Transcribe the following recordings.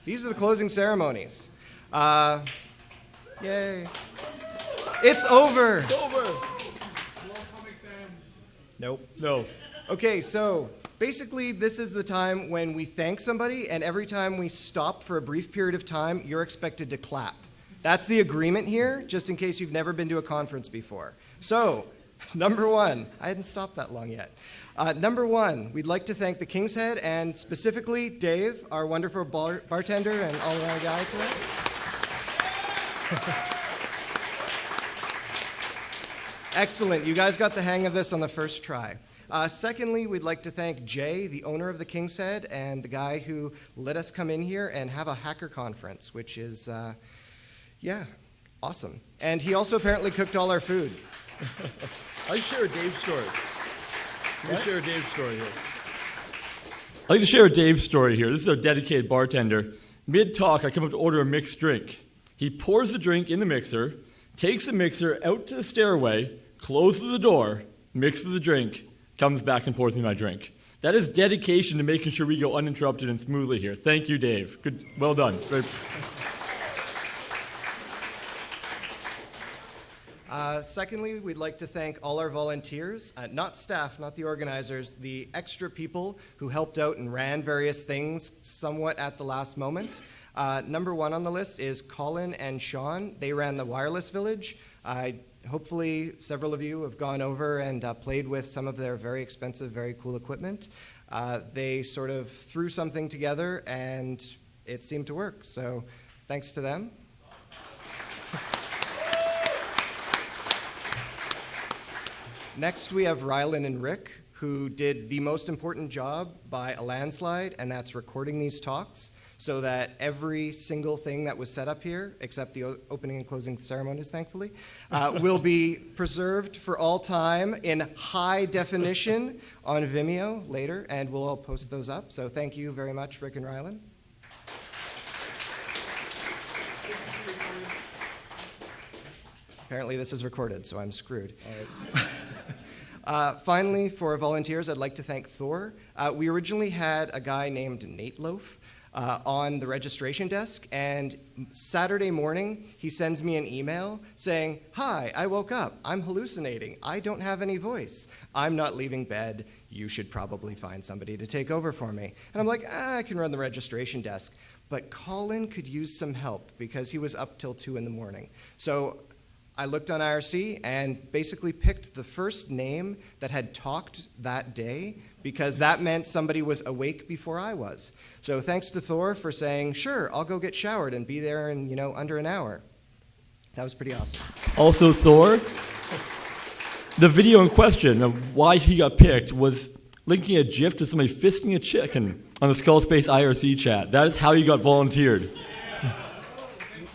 These are the closing ceremonies. Yay. It's over. It's over. Nope. No. Okay, so basically this is the time when we thank somebody, and every time we stop for a brief period of time, you're expected to clap. That's the agreement here, just in case you've never been to a conference before. So, number one, I hadn't stopped that long yet. Number one, we'd like to thank the King's Head and specifically Dave, our wonderful bartender and all-around guy today. Excellent, you guys got the hang of this on the first try. Secondly, we'd like to thank Jay, the owner of the King's Head, and the guy who let us come in here and have a hacker conference, which is, awesome. And he also apparently cooked all our food. I share Dave's story. Let me share Dave's story here. I'd like to share Dave's story here. This is our dedicated bartender. Mid-talk, I come up to order a mixed drink. He pours the drink in the mixer, takes the mixer out to the stairway, closes the door, mixes the drink, comes back and pours me my drink. That is dedication to making sure we go uninterrupted and smoothly here. Thank you, Dave. Good, well done. Secondly, we'd like to thank all our volunteers, not staff, not the organizers, the extra people who helped out and ran various things somewhat at the last moment. Number one on the list is Colin and Sean. They ran the Wireless Village. Hopefully, several of you have gone over and played with some of their very expensive, very cool equipment. They sort of threw something together, and it seemed to work. So thanks to them. Next, we have Rylan and Rick, who did the most important job by a landslide, and that's recording these talks so that every single thing that was set up here, except the opening and closing ceremonies, thankfully, will be preserved for all time in high definition on Vimeo later, and we'll all post those up. So thank you very much, Rick and Rylan. Apparently this is recorded, so I'm screwed. All right. Finally, for volunteers, I'd like to thank Thor. We originally had a guy named Nate Loaf on the registration desk, and Saturday morning, he sends me an email saying, "Hi, I woke up. I'm hallucinating. I don't have any voice. I'm not leaving bed. You should probably find somebody to take over for me." And I'm like, I can run the registration desk. But Colin could use some help because he was up till 2 in the morning. So I looked on IRC and basically picked the first name that had talked that day because that meant somebody was awake before I was. So thanks to Thor for saying, "Sure, I'll go get showered and be there in, under an hour." That was pretty awesome. Also, Thor, the video in question of why he got picked was linking a GIF to somebody fisting a chicken on the Skull Space IRC chat. That is how you got volunteered.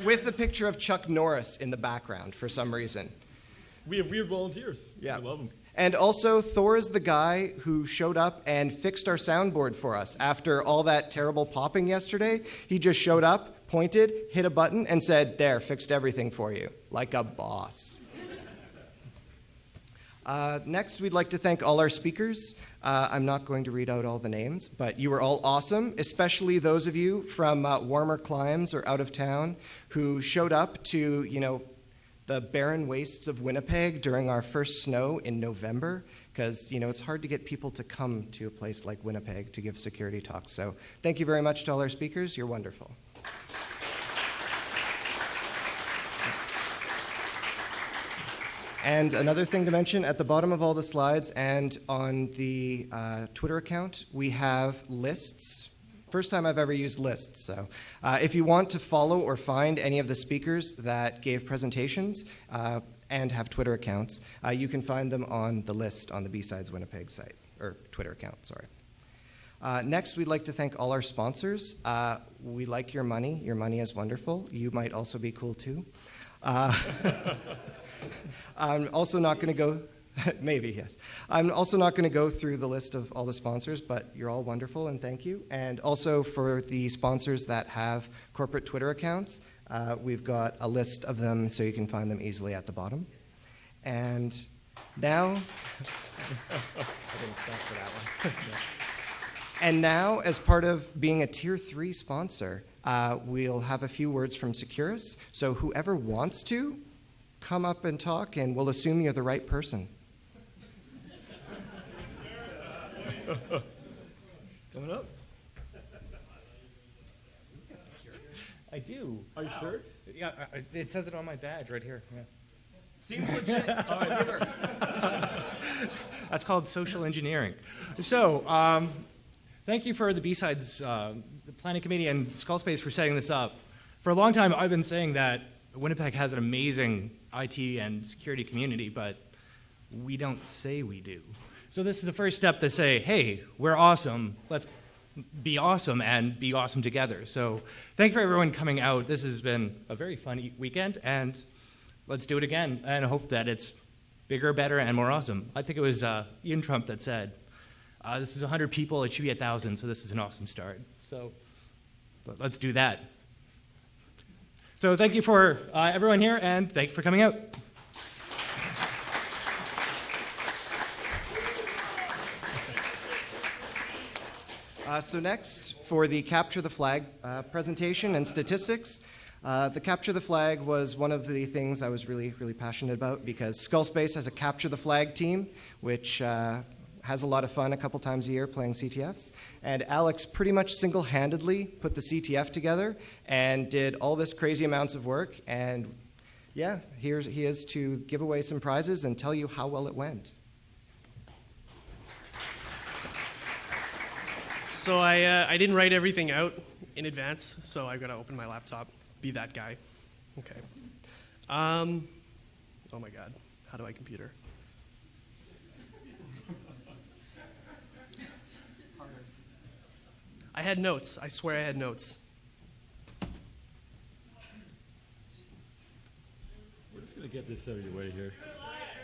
With the picture of Chuck Norris in the background for some reason. We have weird volunteers. Yeah. I love them. And also, Thor is the guy who showed up and fixed our soundboard for us. After all that terrible popping yesterday, he just showed up, pointed, hit a button, and said, "There, fixed everything for you," like a boss. Next, we'd like to thank all our speakers. I'm not going to read out all the names, but you were all awesome, especially those of you from warmer climes or out of town who showed up to, the barren wastes of Winnipeg during our first snow in November, because, it's hard to get people to come to a place like Winnipeg to give security talks. So thank you very much to all our speakers. You're wonderful. And another thing to mention, at the bottom of all the slides and on the Twitter account, we have lists. First time I've ever used lists. So if you want to follow or find any of the speakers that gave presentations and have Twitter accounts, you can find them on the list on the BSides Winnipeg site, or Twitter account, sorry. Next, we'd like to thank all our sponsors. We like your money. Your money is wonderful. You might also be cool too. I'm also not going to go, maybe, yes. I'm also not going to go through the list of all the sponsors, but you're all wonderful and thank you. And also for the sponsors that have corporate Twitter accounts, we've got a list of them so you can find them easily at the bottom. And now, I didn't stop for that one. And now, as part of being a Tier 3 sponsor, We'll have a few words from Securus. So whoever wants to, come up and talk, and we'll assume you're the right person. Coming up? I do. Are you sure? Yeah, it says it on my badge right here. Yeah. Seems legit. All right, give her. That's called social engineering. So, thank you for the BSides, the planning committee and Skullspace for setting this up. For a long time, I've been saying that Winnipeg has an amazing IT and security community, but we don't say we do. So this is the first step to say, hey, we're awesome. Let's be awesome and be awesome together. So thank you for everyone coming out. This has been a very fun weekend, and let's do it again, and I hope that it's bigger, better, and more awesome. I think it was Ian Trump that said, this is 100 people, it should be 1,000, so this is an awesome start. So let's do that. So thank you for everyone here, and thank you for coming out. So next, for the Capture the Flag presentation and statistics, the Capture the Flag was one of the things I was really, really passionate about because Skullspace has a Capture the Flag team, which has a lot of fun a couple times a year playing CTFs. And Alex pretty much single-handedly put the CTF together and did all this crazy amounts of work. And yeah, here he is to give away some prizes and tell you how well it went. So I didn't write everything out in advance, so I've got to open my laptop, be that guy. Okay. Oh my God, how do I computer? I had notes, I swear I had notes. We're just going to get this out of your way here.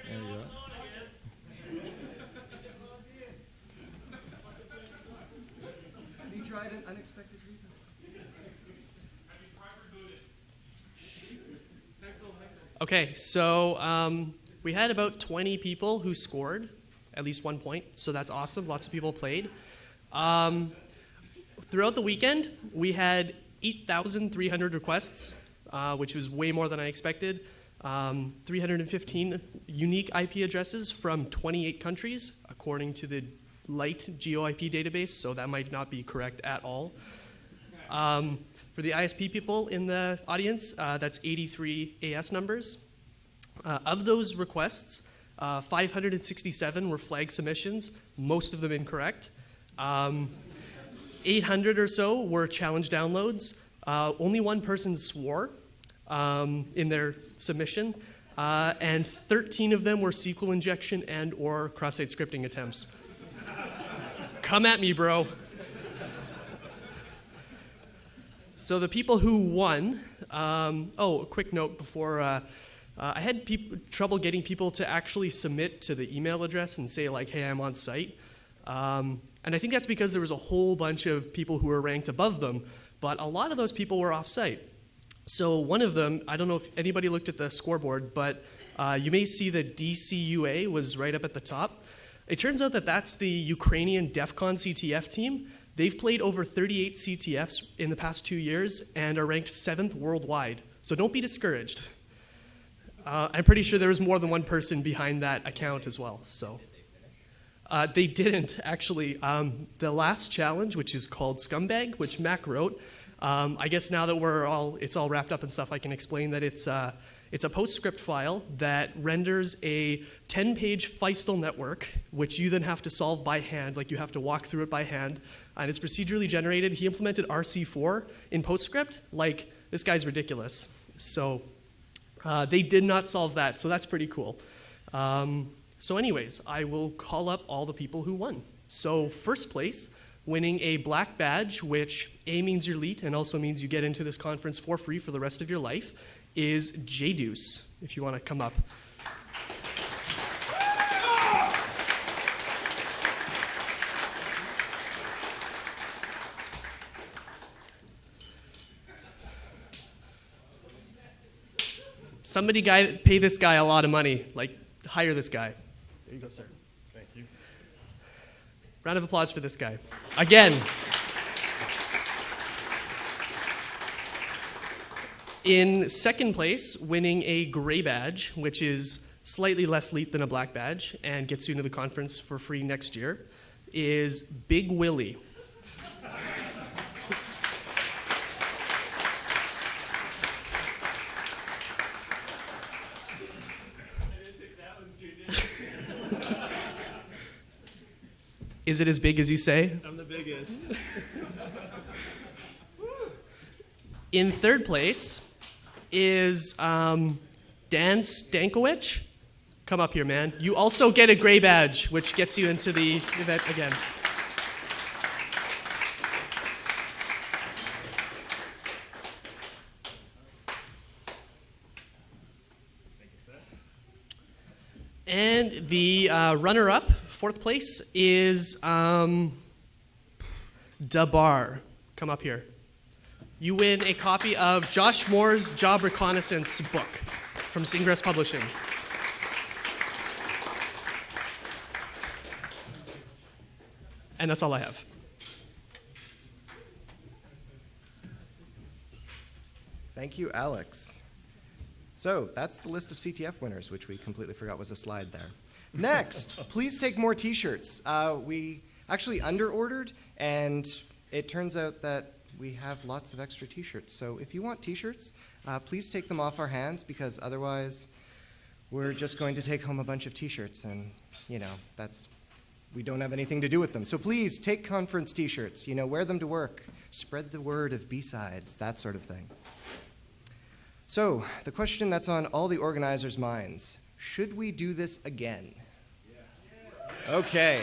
There you go. Have you tried an unexpected reboot? Okay, so we had about 20 people who scored at least 1 point, so that's awesome. Lots of people played. Throughout the weekend, we had 8,300 requests, which was way more than I expected. 315 unique IP addresses from 28 countries, according to the Light GeoIP database, so that might not be correct at all. For the ISP people in the audience, that's 83 AS numbers. Of those requests, 567 were flag submissions, most of them incorrect. 800 or so were challenge downloads. Only one person swore in their submission, and 13 of them were SQL injection and or cross-site scripting attempts. Come at me, bro. So the people who won, a quick note before, I had trouble getting people to actually submit to the email address and say like, hey, I'm on site. And I think that's because there was a whole bunch of people who were ranked above them, but a lot of those people were off-site. So one of them, I don't know if anybody looked at the scoreboard, but you may see that DCUA was right up at the top. It turns out that that's the Ukrainian DEF CON CTF team. They've played over 38 CTFs in the past 2 years and are ranked 7th worldwide. So don't be discouraged. I'm pretty sure there was more than one person behind that account as well. So. They didn't, actually. The last challenge, which is called Scumbag, which Mac wrote, I guess now that it's all wrapped up and stuff, I can explain that it's a PostScript file that renders a 10-page Feistel network, which you then have to solve by hand, like you have to walk through it by hand, and it's procedurally generated. He implemented RC4 in PostScript. Like, this guy's ridiculous. So they did not solve that, so that's pretty cool. So anyways, I will call up all the people who won. So first place, winning a black badge, which A means you're elite and also means you get into this conference for free for the rest of your life, is JDeuce, if you want to come up. Somebody pay this guy a lot of money, like hire this guy. There you go, sir. Thank you. Round of applause for this guy. Again. In second place, winning a gray badge, which is slightly less elite than a black badge and gets you into the conference for free next year, is Big Willie. Is it as big as you say? I'm the biggest. In third place is Dan Stankovic. Come up here, man. You also get a gray badge, which gets you into the event again. And the runner-up, fourth place, is Dabar. Come up here. You win a copy of Josh Moore's Job Reconnaissance book from Singress Publishing. And that's all I have. Thank you, Alex. So that's the list of CTF winners, which we completely forgot was a slide there. Next, please take more t-shirts. We actually under-ordered, and it turns out that we have lots of extra t-shirts. So if you want t-shirts, please take them off our hands, because otherwise we're just going to take home a bunch of t-shirts, and we don't have anything to do with them. So please take conference t-shirts, wear them to work, spread the word of BSides, that sort of thing. So the question that's on all the organizers' minds, should we do this again? Yeah. Okay.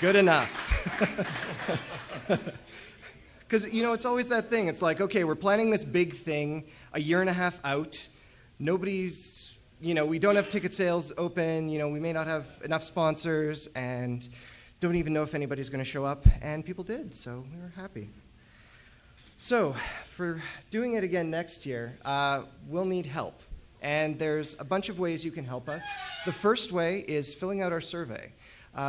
Good enough. Because, it's always that thing. It's like, okay, we're planning this big thing a year and a half out. Nobody's, we don't have ticket sales open. We may not have enough sponsors and don't even know if anybody's going to show up. And people did, so we were happy. So for doing it again next year, we'll need help. And there's a bunch of ways you can help us. The first way is filling out our survey.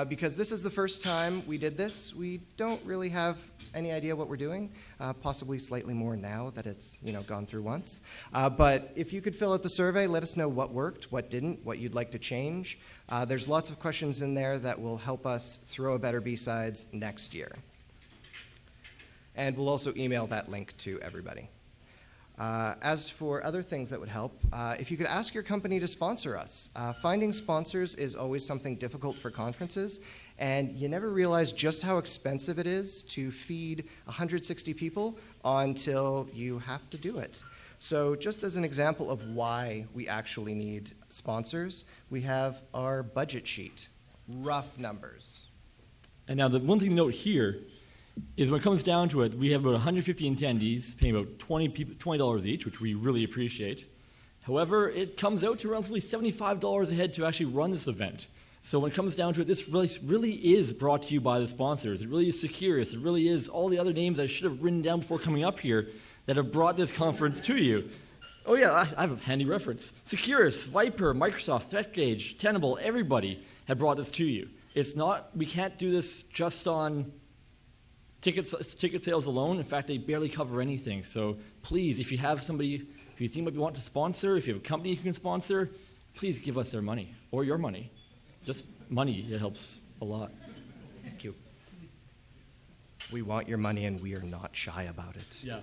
Because this is the first time we did this, we don't really have any idea what we're doing, possibly slightly more now that it's gone through once. But if you could fill out the survey, let us know what worked, what didn't, what you'd like to change. There's lots of questions in there that will help us throw a better BSides next year. And we'll also email that link to everybody. As for other things that would help, if you could ask your company to sponsor us. Finding sponsors is always something difficult for conferences, and you never realize just how expensive it is to feed 160 people until you have to do it. So just as an example of why we actually need sponsors, we have our budget sheet, rough numbers. And now the one thing to note here is when it comes down to it, we have about 150 attendees paying about $20 each, which we really appreciate. However, it comes out to roughly $75 a head to actually run this event. So when it comes down to it, this really is brought to you by the sponsors. It really is Securus. It really is all the other names I should have written down before coming up here that have brought this conference to you. Oh yeah, I have a handy reference. Securus, Viper, Microsoft, ThreatGauge, Tenable, everybody had brought this to you. It's not, we can't do this just on ticket sales alone. In fact, they barely cover anything. So please, if you have somebody who you think might want to sponsor, if you have a company you can sponsor, please give us their money or your money. Just money, it helps a lot. Thank you. We want your money and we are not shy about it. Yeah.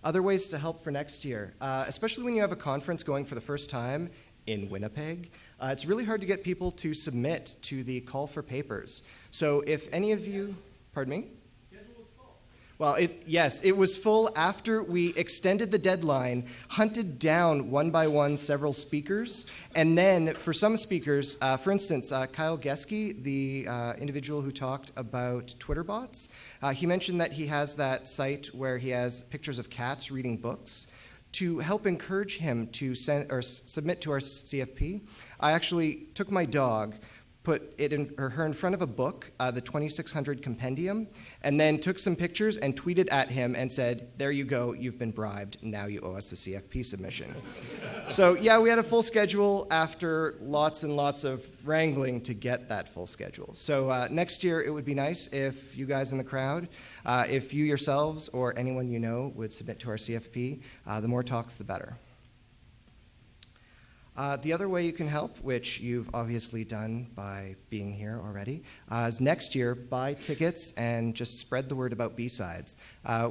Other ways to help for next year, especially when you have a conference going for the first time in Winnipeg, it's really hard to get people to submit to the call for papers. So if any of you, pardon me? Schedule was full. Well, yes, it was full after we extended the deadline, hunted down one by one several speakers, and then for some speakers, for instance, Kyle Geske, the individual who talked about Twitter bots, he mentioned that he has that site where he has pictures of cats reading books. To help encourage him to submit to our CFP, I actually took my dog, put it in, or her in front of a book, the 2600 Compendium, and then took some pictures and tweeted at him and said, "There you go, you've been bribed, now you owe us a CFP submission." So yeah, we had a full schedule after lots and lots of wrangling to get that full schedule. So next year it would be nice if you guys in the crowd, if you yourselves or anyone you know would submit to our CFP. The more talks, the better. The other way you can help, which you've obviously done by being here already, is next year buy tickets and just spread the word about BSides.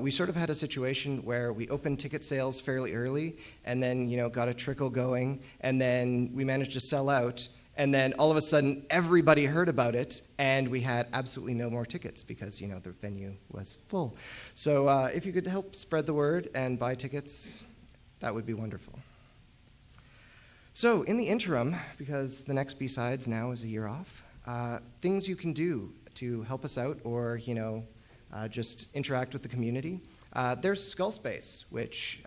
We sort of had a situation where we opened ticket sales fairly early and then got a trickle going, and then we managed to sell out, and then all of a sudden everybody heard about it and we had absolutely no more tickets because the venue was full. So if you could help spread the word and buy tickets, that would be wonderful. So in the interim, because the next BSides now is a year off, things you can do to help us out or just interact with the community. There's Skullspace, which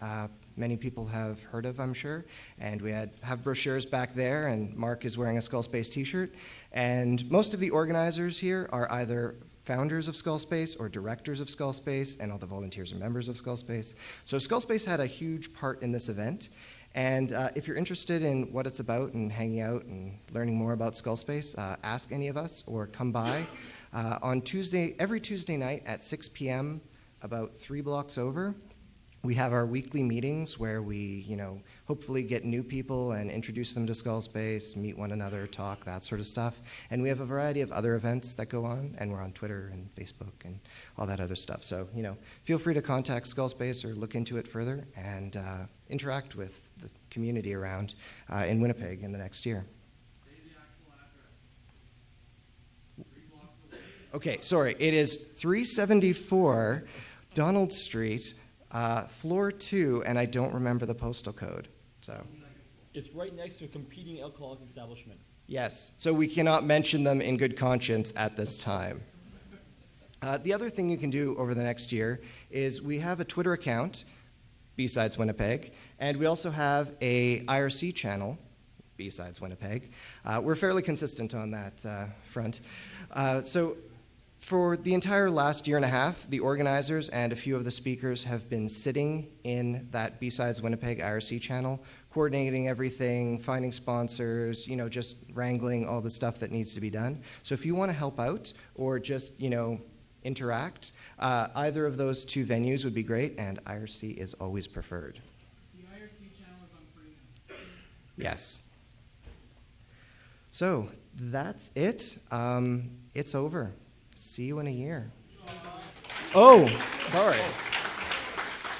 many people have heard of, I'm sure, and we have brochures back there, and Mark is wearing a Skullspace t-shirt, and most of the organizers here are either founders of Skullspace or directors of Skullspace, and all the volunteers are members of Skullspace. So Skullspace had a huge part in this event. And if you're interested in what it's about and hanging out and learning more about Skullspace, ask any of us or come by. On every Tuesday night at 6 p.m., about 3 blocks over, we have our weekly meetings where we, hopefully get new people and introduce them to Skullspace, meet one another, talk, that sort of stuff. And we have a variety of other events that go on, and we're on Twitter and Facebook and all that other stuff. So, feel free to contact Skullspace or look into it further and interact with the community around in Winnipeg in the next year. Say the actual address. 3 blocks away. Okay, sorry. It is 374 Donald Street, floor 2, and I don't remember the postal code. So It's right next to a competing alcoholic establishment. yes, so we cannot mention them in good conscience at this time. The other thing you can do over the next year is we have a Twitter account, BSides Winnipeg, and we also have a IRC channel, BSides Winnipeg. We're fairly consistent on that front. So for the entire last year and a half, the organizers and a few of the speakers have been sitting in that BSides Winnipeg IRC channel, coordinating everything, finding sponsors, just wrangling all the stuff that needs to be done. So if you want to help out or just, interact, either of those 2 venues would be great, and IRC is always preferred. The IRC channel is on free now. Yes. So that's it. It's over. See you in a year. Oh, sorry.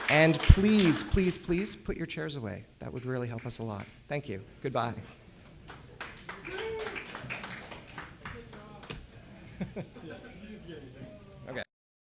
And please, please, please put your chairs away. That would really help us a lot. Thank you. Goodbye. Yeah.